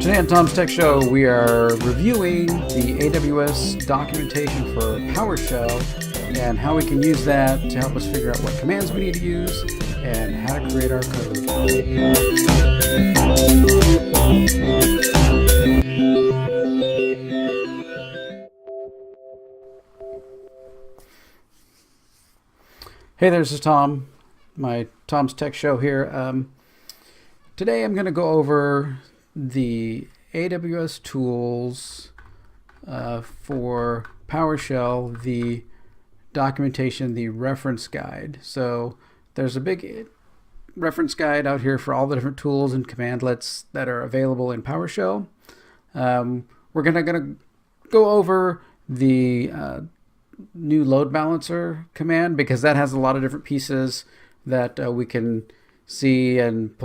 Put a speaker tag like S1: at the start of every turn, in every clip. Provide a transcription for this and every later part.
S1: Today on Tom's Tech Show, we are reviewing the AWS documentation for PowerShell and how we can use that to help us figure out what commands we need to use and how to create our code. Hey there, this is Tom, my Tom's Tech Show here. Today I'm going to go over the AWS tools for PowerShell, the documentation, the reference guide. So there's a big reference guide out here for all the different tools and commandlets that are available in PowerShell. We're going to go over the new load balancer command because that has a lot of different pieces that we can see and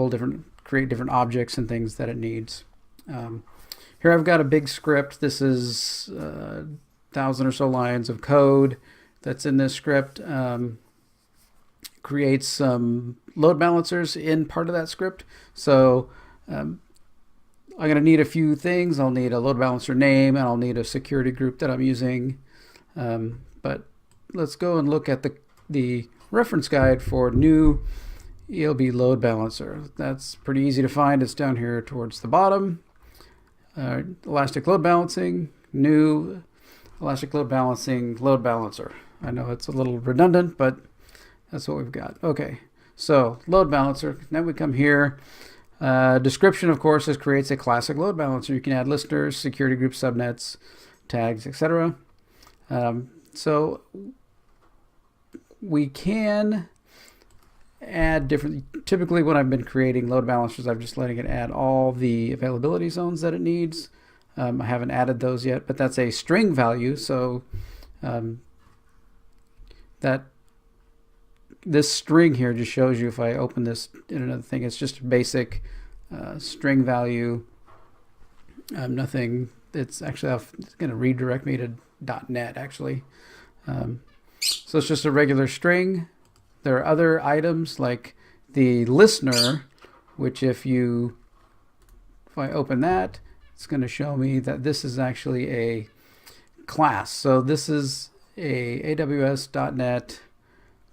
S1: create different objects and things that it needs. Here I've got a big script. This is 1,000 or so lines of code that's in this script. Creates some load balancers in part of that script. So I'm going to need a few things. I'll need a load balancer name and I'll need a security group that I'm using. But let's go and look at the reference guide for new ELB load balancer. That's pretty easy to find. It's down here towards the bottom. Elastic load balancing, new elastic load balancing load balancer. I know it's a little redundant, but that's what we've got. Okay, so load balancer. Now we come here. Description, of course, creates a classic load balancer. You can add listeners, security groups, subnets, tags, etc. So we can add different. Typically when I've been creating load balancers, I'm just letting it add all the availability zones that it needs. I haven't added those yet, but that's a string value. So that this string here just shows you, if I open this in another thing, it's just a basic string value. Nothing. It's actually it's going to redirect me to .NET actually. So it's just a regular string. There are other items like the listener, which if I open that, it's going to show me that this is actually a class. So this is a AWS.NET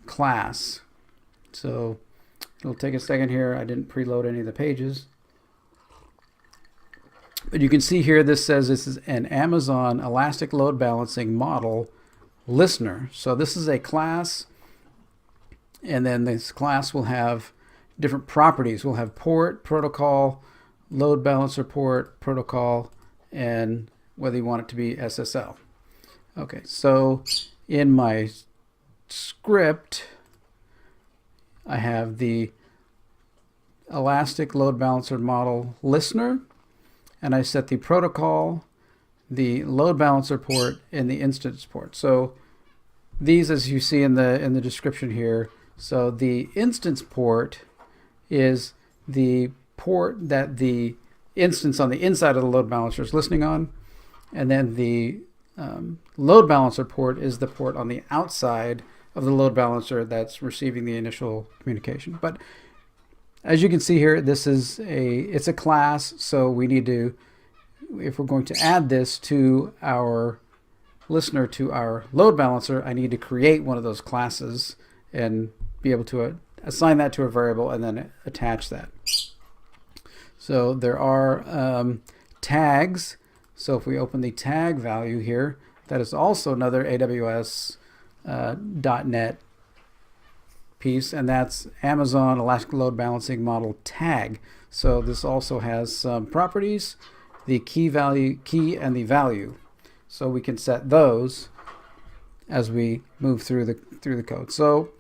S1: class. So it'll take a second here. I didn't preload any of the pages. But you can see here this says this is an Amazon Elastic Load Balancing Model listener. So this is a class, and then this class will have different properties. We'll have port, protocol, load balancer port, protocol, and whether you want it to be SSL. Okay, so in my script, I have the Elastic Load Balancer Model listener, and I set the protocol, the load balancer port, and the instance port. So these, as you see in the description here, so the instance port is the port that the instance on the inside of the load balancer is listening on, and then the load balancer port is the port on the outside of the load balancer that's receiving the initial communication. But as you can see here, it's a class, so we need to, if we're going to add this to our listener to our load balancer, I need to create one of those classes and be able to assign that to a variable and then attach that. So there are tags. So if we open the tag value here, that is also another AWS .NET piece, and that's Amazon Elastic Load Balancing Model tag. So this also has some properties, the key and the value. So we can set those as we move through the code. So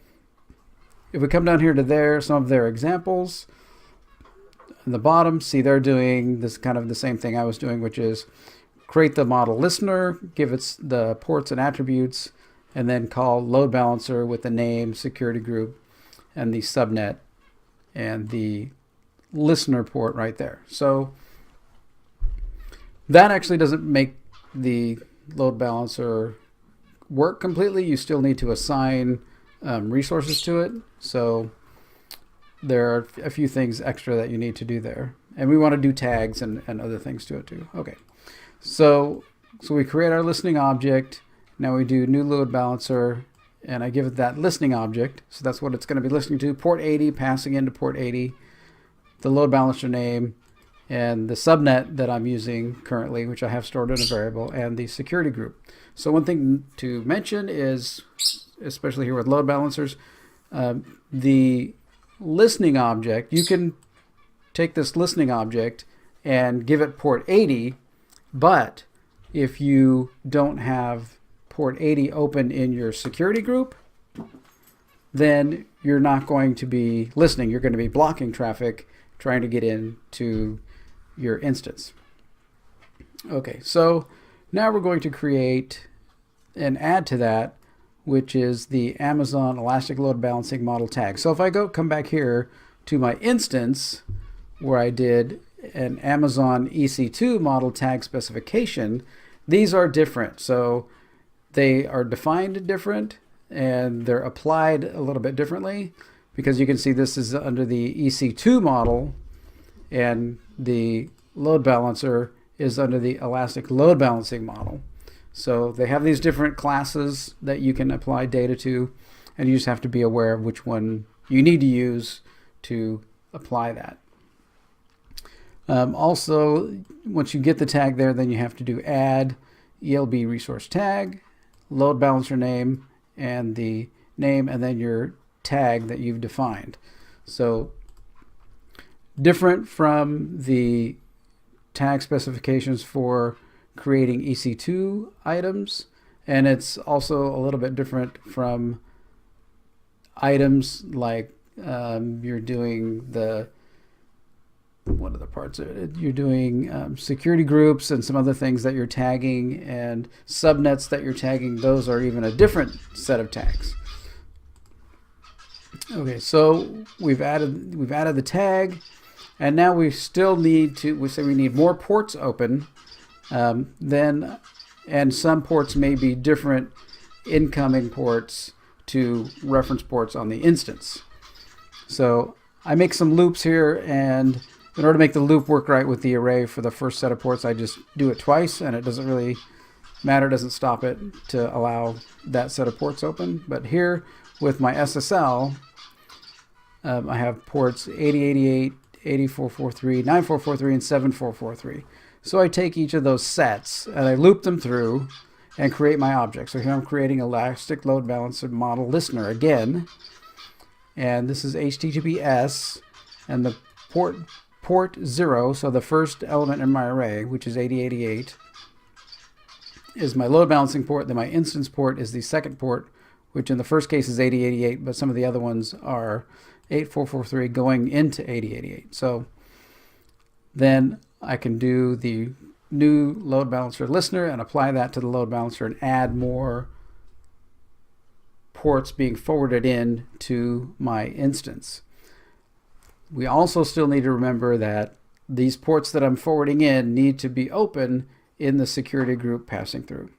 S1: if we come down here to some of their examples, in the bottom, see they're doing this kind of the same thing I was doing, which is create the model listener, give it the ports and attributes, and then call load balancer with the name, security group, and the subnet, and the listener port right there. So that actually doesn't make the load balancer work completely. You still need to assign resources to it. So there are a few things extra that you need to do there. And we want to do tags and other things to it too. Okay, so we create our listening object. Now we do new load balancer, and I give it that listening object. So that's what it's going to be listening to. Port 80, passing into port 80, the load balancer name, and the subnet that I'm using currently, which I have stored in a variable, and the security group. So one thing to mention is, especially here with load balancers, the listening object, you can take this listening object and give it port 80, but if you don't have port 80 open in your security group, then you're not going to be listening. You're going to be blocking traffic trying to get into your instance. Okay, so now we're going to create and add to that, which is the Amazon Elastic Load Balancing Model tag. So if I come back here to my instance where I did an Amazon EC2 model tag specification, these are different. So they are defined different and they're applied a little bit differently, because you can see this is under the EC2 model and the load balancer is under the Elastic Load Balancing model. So they have these different classes that you can apply data to, and you just have to be aware of which one you need to use to apply that. Also, once you get the tag there, then you have to do add ELB resource tag, load balancer name, and the name, and then your tag that you've defined. So different from the tag specifications for creating EC2 items, and it's also a little bit different from items like you're doing the, what are the parts of it? You're doing security groups and some other things that you're tagging, and subnets that you're tagging. Those are even a different set of tags. Okay, so we've added the tag, and now we still need to. We say we need more ports open. Then, and some ports may be different incoming ports to reference ports on the instance. So I make some loops here, and in order to make the loop work right with the array for the first set of ports, I just do it twice, and it doesn't really matter, doesn't stop it to allow that set of ports open. But here with my SSL, I have ports 8088, 8443, 9443, and 7443. So I take each of those sets and I loop them through and create my object. So here I'm creating Elastic Load Balancer Model Listener again. And this is HTTPS, and the port 0, so the first element in my array, which is 8088, is my load balancing port. Then my instance port is the second port, which in the first case is 8088, but some of the other ones are 8443 going into 8088. So then I can do the new load balancer listener and apply that to the load balancer and add more ports being forwarded in to my instance. We also still need to remember that these ports that I'm forwarding in need to be open in the security group passing through.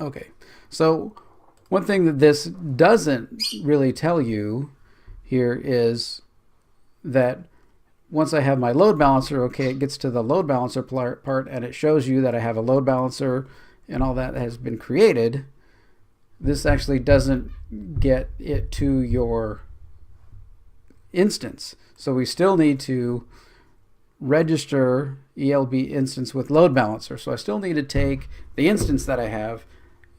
S1: Okay, so one thing that this doesn't really tell you here is that once I have my load balancer, okay, it gets to the load balancer part and it shows you that I have a load balancer and all that has been created. This actually doesn't get it to your instance. So we still need to register ELB instance with load balancer. So I still need to take the instance that I have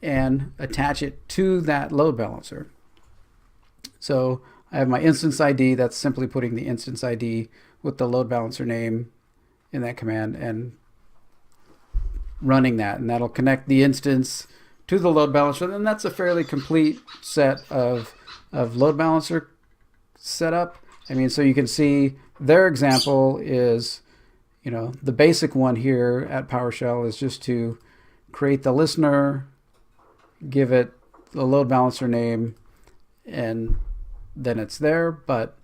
S1: and attach it to that load balancer. So I have my instance ID. That's simply putting the instance ID with the load balancer name in that command and running that, and that'll connect the instance to the load balancer. And that's a fairly complete set of load balancer setup. I mean, so you can see their example is, you know, the basic one here at PowerShell is just to create the listener, give it the load balancer name, and then it's there. But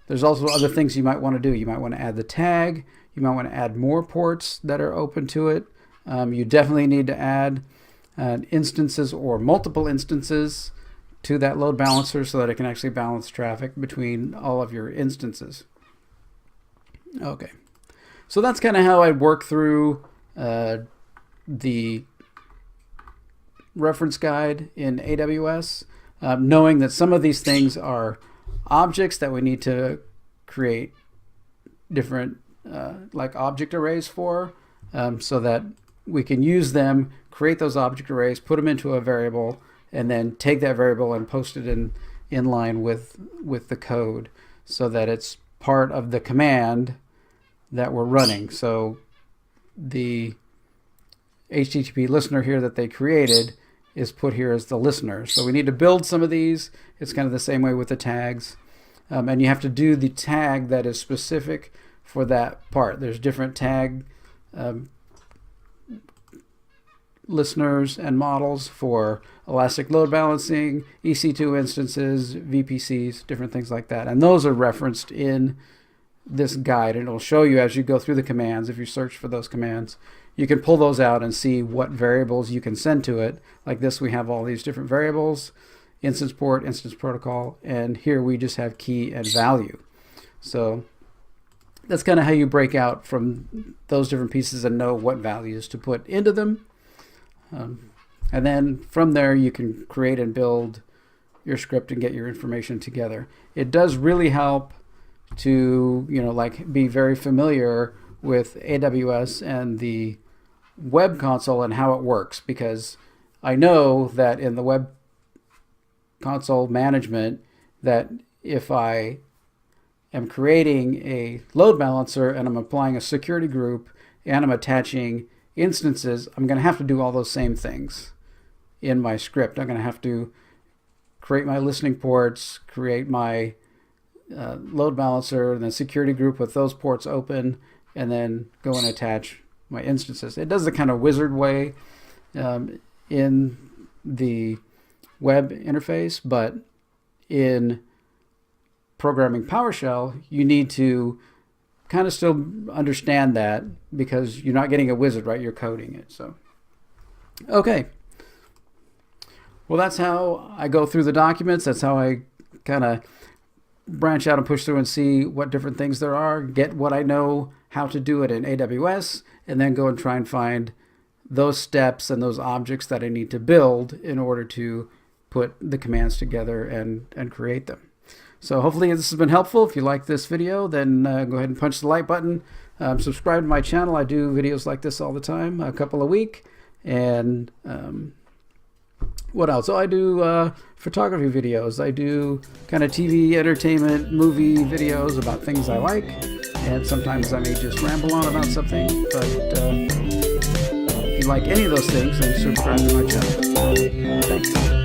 S1: there's also other things you might want to do. You might want to add the tag. You might want to add more ports that are open to it. You definitely need to add instances or multiple instances to that load balancer so that it can actually balance traffic between all of your instances. Okay, so that's kind of how I work through the reference guide in AWS, knowing that some of these things are objects that we need to create different like object arrays for, so that we can use them, create those object arrays, put them into a variable, and then take that variable and post it in line with the code so that it's part of the command that we're running. So the HTTP listener here that they created is put here as the listener. So we need to build some of these. It's kind of the same way with the tags. And you have to do the tag that is specific for that part. There's different tag listeners and models for elastic load balancing, EC2 instances, VPCs, different things like that. And those are referenced in this guide, and it'll show you as you go through the commands. If you search for those commands, you can pull those out and see what variables you can send to it. Like this, we have all these different variables: instance port, instance protocol, and here we just have key and value. So that's kind of how you break out from those different pieces and know what values to put into them. And then from there you can create and build your script and get your information together. It does really help to, like, be very familiar with AWS and the web console and how it works, because I know that in the web console management, that if I am creating a load balancer and I'm applying a security group and I'm attaching instances, I'm going to have to do all those same things in my script. I'm going to have to create my listening ports, create my load balancer, and then security group with those ports open, and then go and attach my instances. It does the kind of wizard way in the web interface, but in programming PowerShell, you need to kind of still understand that, because you're not getting a wizard, right? You're coding it. So, okay. Well, that's how I go through the documents. That's how I kind of branch out and push through and see what different things there are, get what I know how to do it in AWS, and then go and try and find those steps and those objects that I need to build in order to put the commands together and create them. So hopefully this has been helpful. If you like this video, then go ahead and punch the like button. Subscribe to my channel. I do videos like this all the time, a couple a week. And what else? Oh, I do photography videos. I do kind of TV, entertainment, movie videos about things I like. And sometimes I may just ramble on about something. But if you like any of those things, then subscribe to my channel. Thanks.